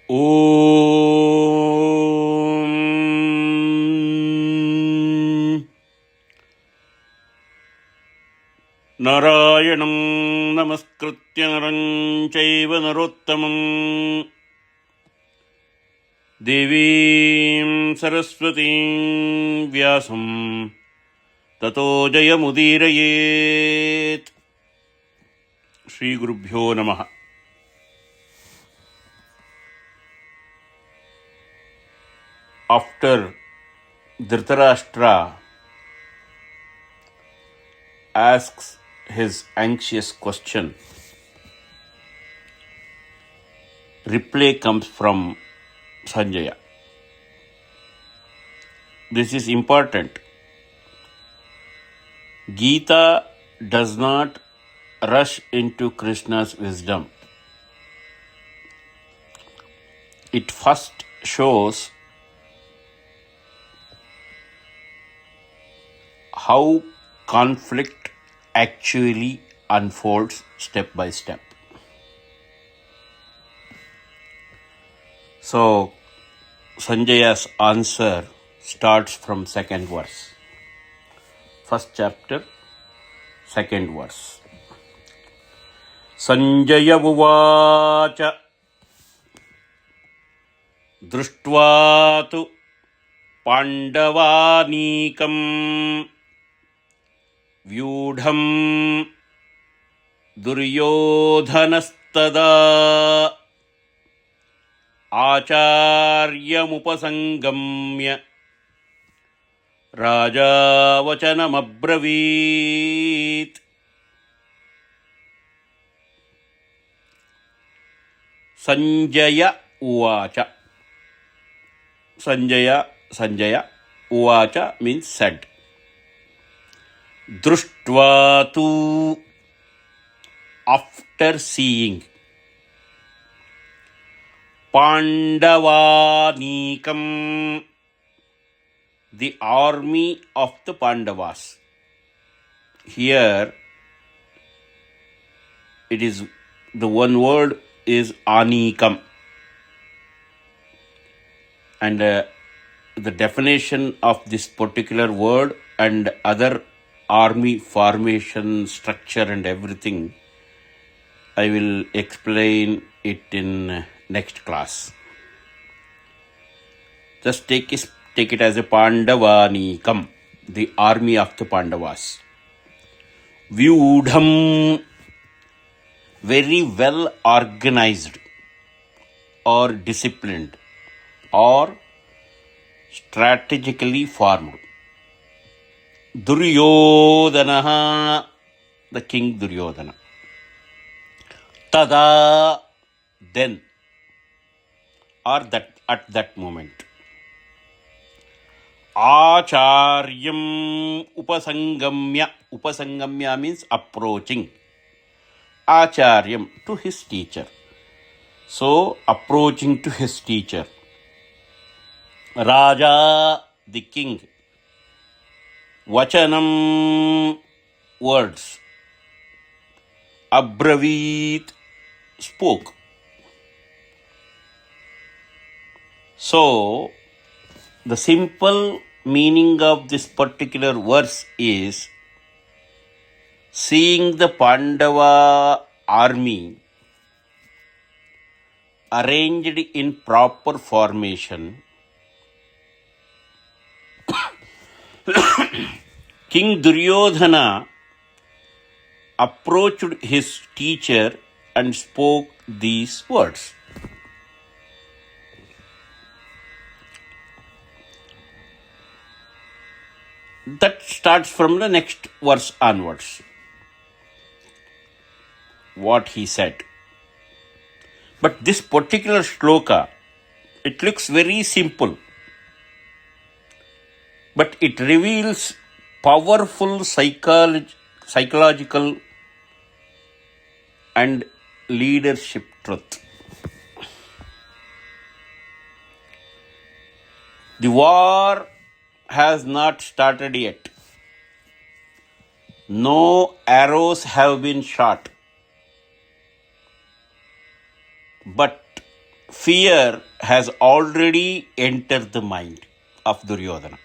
Om Narayanam Namaskritya Naram Chaiva Narottamam Devim Saraswatim Vyasam Tato Jayamudirayet. Shri Gurubhyo Namaha. After Dhritarashtra asks his anxious question, reply comes from Sanjaya. This is important. Gita does not rush into Krishna's wisdom. It first shows how conflict actually unfolds step by step. So, Sanjaya's answer starts from second verse. First chapter, second verse. Sanjaya uvacha drushtva tu pandavanikam vyudham Duryodhanastada Acharyam Raja Vachanam Abravit. Sanjaya Uvacha. Sanjaya Uvacha means said. Drushtva tu, after seeing. Pandavanikam, the army of the Pandavas. Here, it is the one word is Anikam. And the definition of this particular word and other army formation, structure and everything, I will explain it in next class. Just take it as a Pandavanikam, the army of the Pandavas. Vyudham, very well organized or disciplined or strategically formed. Duryodhana, the king Duryodhana. Tada, then, or that at that moment. Acharyam upasangamya. Upasangamya means approaching. Acharyam, to his teacher. So, approaching to his teacher. Raja, the king. Vachanam, words. Abravit, spoke. So, the simple meaning of this particular verse is seeing the Pandava army arranged in proper formation. King Duryodhana approached his teacher and spoke these words. That starts from the next verse onwards. What he said. But this particular shloka, it looks very simple. But it reveals powerful psychological and leadership truth. The war has not started yet. No arrows have been shot. But fear has already entered the mind of Duryodhana.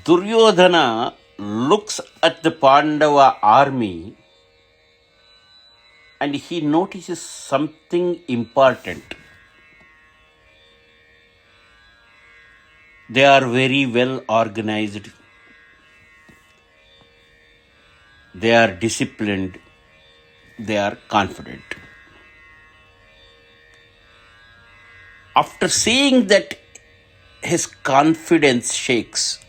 Duryodhana looks at the Pandava army and he notices something important. They are very well organized. They are disciplined. They are confident. After seeing that, his confidence shakes.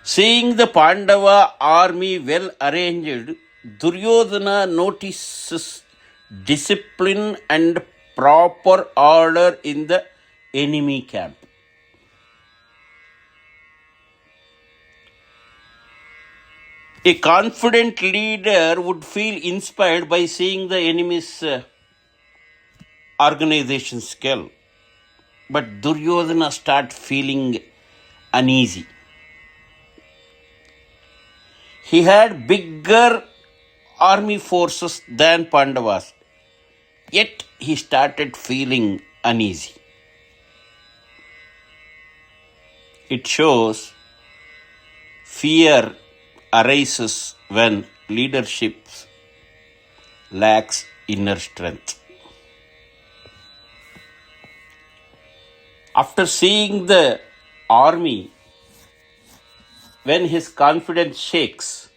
Seeing the Pandava army well arranged, Duryodhana notices discipline and proper order in the enemy camp. A confident leader would feel inspired by seeing the enemy's organization skill. But Duryodhana starts feeling uneasy. He had bigger army forces than Pandavas, yet he started feeling uneasy. It shows fear arises when leadership lacks inner strength. After seeing the army, when his confidence shakes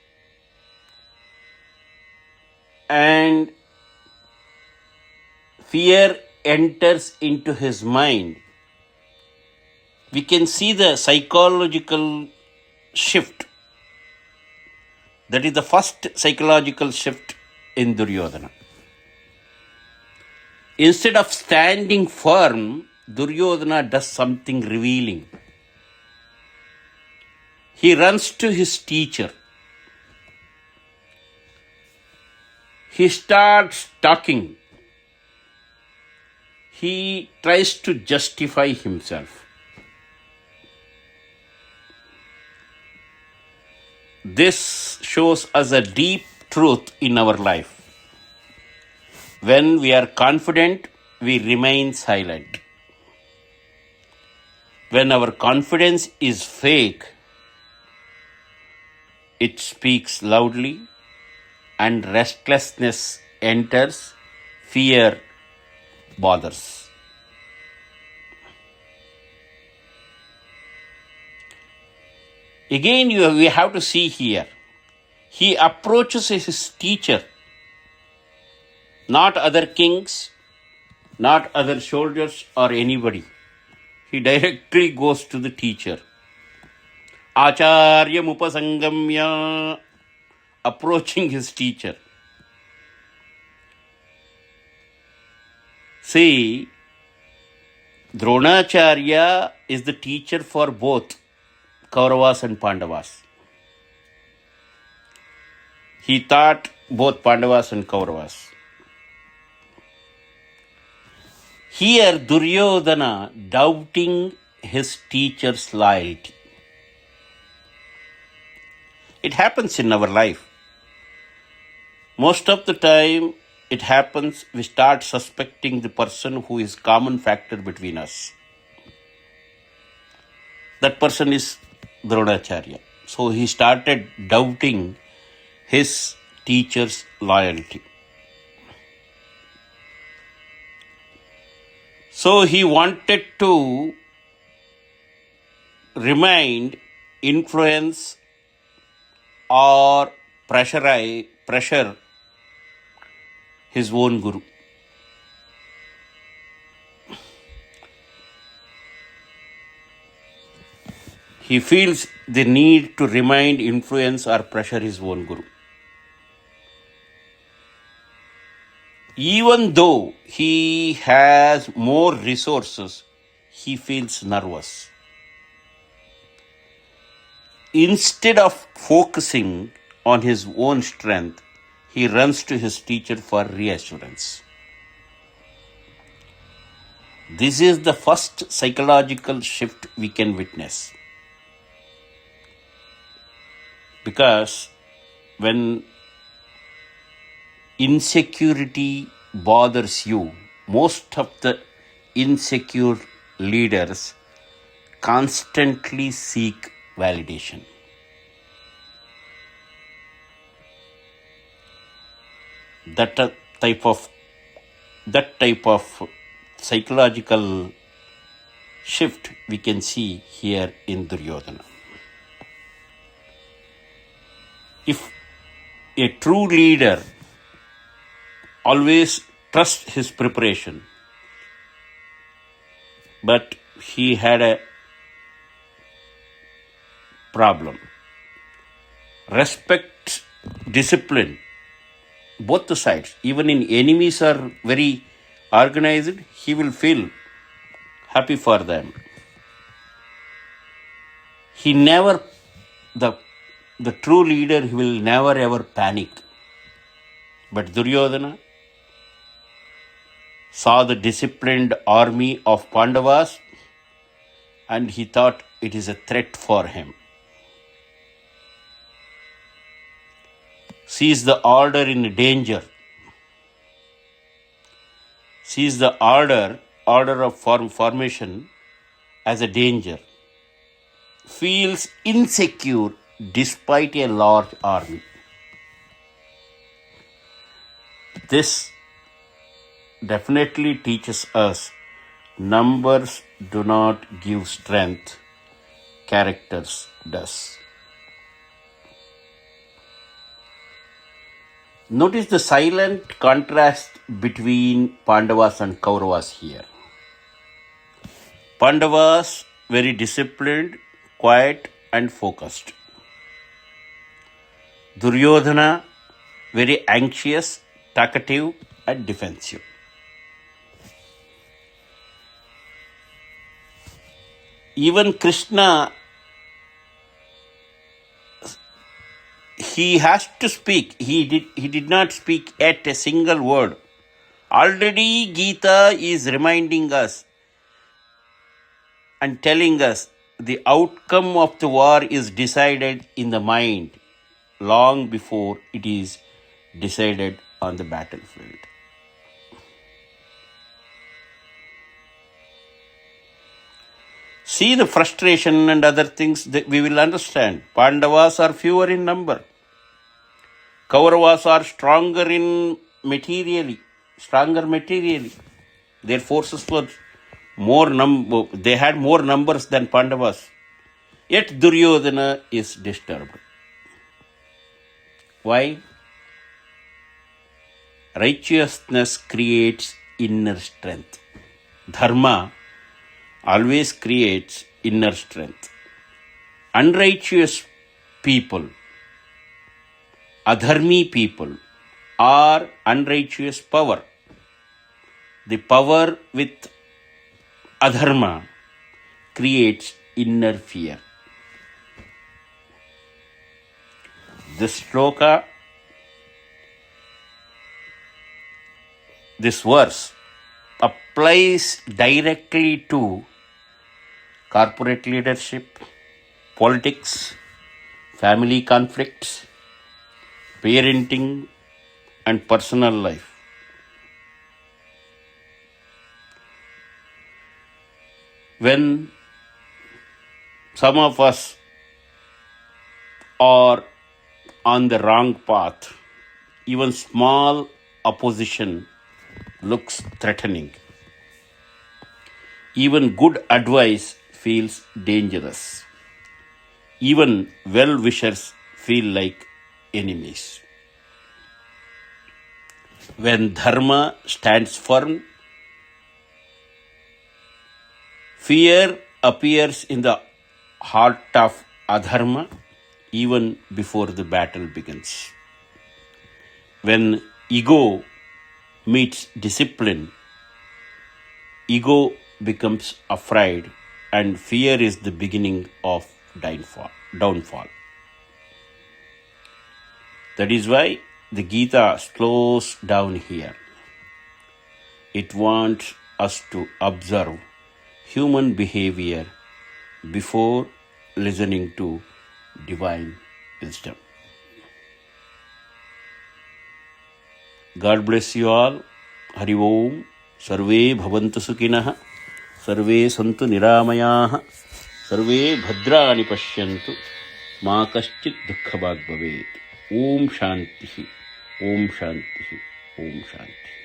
and fear enters into his mind, we can see the psychological shift. That is the first psychological shift in Duryodhana. Instead of standing firm, Duryodhana does something revealing. He runs to his teacher. He starts talking. He tries to justify himself. This shows us a deep truth in our life. When we are confident, we remain silent. When our confidence is fake, it speaks loudly and restlessness enters, fear bothers. Again, we have to see here. He approaches his teacher, not other kings, not other soldiers or anybody. He directly goes to the teacher. Acharya Mupasangamya, approaching his teacher. See, Dronacharya is the teacher for both Kauravas and Pandavas. He taught both Pandavas and Kauravas. Here, Duryodhana doubting his teacher's loyalty. It happens in our life. Most of the time, it happens, we start suspecting the person who is common factor between us. That person is Dronacharya. So he started doubting his teacher's loyalty. So he wanted to remind, influence or pressure his own guru. He feels the need to remind, influence or pressure his own guru. Even though he has more resources, he feels nervous. Instead of focusing on his own strength, he runs to his teacher for reassurance. This is the first psychological shift we can witness. Because when insecurity bothers you, most of the insecure leaders constantly seek validation. That type of psychological shift we can see here in Duryodhana. If a true leader always trusts his preparation, but he had a problem. Respect discipline, both the sides. Even in enemies are very organized, he will feel happy for them. He never, the true leader, he will never ever panic. But Duryodhana saw the disciplined army of Pandavas and he thought it is a threat for him. Sees the order in danger. Sees the order of formation as a danger. Feels insecure despite a large army. This definitely teaches us numbers do not give strength, characters does. Notice the silent contrast between Pandavas and Kauravas here. Pandavas very disciplined, quiet and focused. Duryodhana very anxious, talkative and defensive. Even Krishna, he has to speak. He did not speak yet a single word. Already Gita is reminding us and telling us the outcome of the war is decided in the mind long before it is decided on the battlefield. See the frustration and other things that we will understand. Pandavas are fewer in number. Kauravas are stronger materially. Their forces were they had more numbers than Pandavas. Yet Duryodhana is disturbed. Why? Righteousness creates inner strength. Dharma always creates inner strength. Unrighteous people, adharmi people, are unrighteous power. The power with adharma creates inner fear. This shloka, this verse applies directly to corporate leadership, politics, family conflicts, parenting, and personal life. When some of us are on the wrong path, even small opposition looks threatening. Even good advice feels dangerous. Even well-wishers feel like enemies. When dharma stands firm, fear appears in the heart of adharma even before the battle begins. When ego meets discipline, ego becomes afraid and fear is the beginning of downfall. That is why the Gita slows down here. It wants us to observe human behavior before listening to divine wisdom. God bless you all. Hari Om. Sarve bhavantu sukhinah. Sarve santu niramayah. Sarve bhadrani pashyantu. Ma kaschit dukkhabhag bhavet. Om Shanti. Om Shanti. Om Shanti.